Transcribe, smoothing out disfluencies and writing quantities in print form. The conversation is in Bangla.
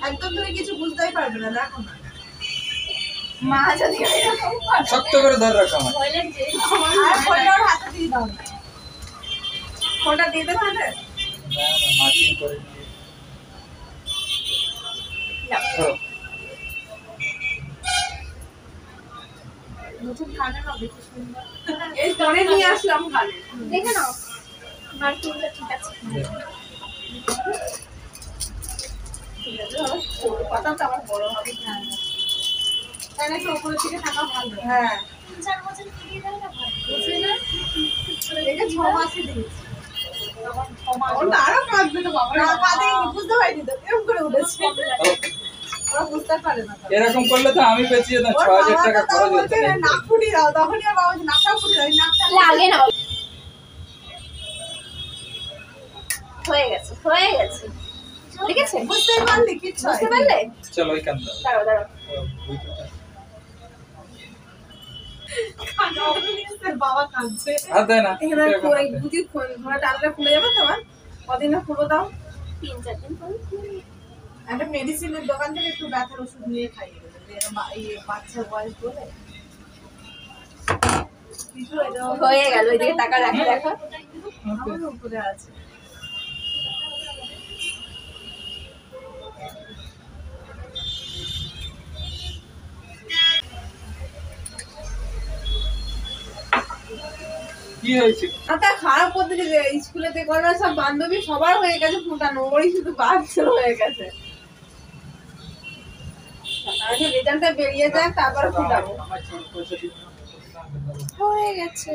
একদম তুমি কিছু বুঝতেই পারবে না, দেখো না মা যদি এরকম শক্ত করে ধরে রাখো আমার। আর ফোনটা ওর হাতে দিয়ে দাও, ফোনটা দিয়ে দেবো হাতে। না না মাটি করে দিয়ে ধরো। নতুন কানে না বেশি সুন্দর, এই পরে নিয়ে আসলাম কানে, দেখে নাও মার চুলটা ঠিক আছে। ঠিক আছে বাবা, কথাটা আমার বড় হবে না, তাই নাকি উপরের দিকে থাকা ভালো। হ্যাঁ 3-4 বছর ফিরিয়ে দেয় না ভালো বুঝলি না, দেখে 6 মাসই দিয়েছি তখন 6 মাস, ওটা আরো কাঁদবে তো বাবা, না কাঁদে বুঝতে পারিনি তো, এরকম করে উঠেছে, ওরা বুঝতে পারে না। এরকম করলে তো আমি বেঁচে যেতাম, 6000 টাকা খরচ হতো। নাক ফুটি দাও, তখনই আর বাবা নাকটা ফুটি দাও, নাকটা লাগে না। হয়ে গেছে হয়ে গেছে, ঠিক আছে বুঝতে পারলি কিচ্ছু বুঝতে পারলে? চলো ওই কান দাও। দাঁড়াও দাঁড়াও বাবা কাঁদছে, আর দেয় না। এখানে বুঝি ঘোড়া টানটা খুলে যাবে তোমার, কদিনে খুলবো দাও। 3-4 দিন পরে একটা মেডিসিনের দোকান থেকে একটু ব্যথার ওষুধ নিয়ে খাইয়ে দেবে, যে এরম বাচ্চার বয়স বলে কিছু হয়ে গেল। ওইদিকে টাকা রাখা দেখো আমার উপরে আছে। কি হয়েছে? আচ্ছা খারাপ করতে যে স্কুলেতে করে সব বান্ধবী সবার হয়ে গেছে ফুটানো, ওরই শুধু বাচ্চার হয়ে গেছে। আগে রেজাল্টটা বেরিয়ে যায় তারপরে ফুটাবো। আমার ছোট পয়সা দিয়ে হয়ে গেছে।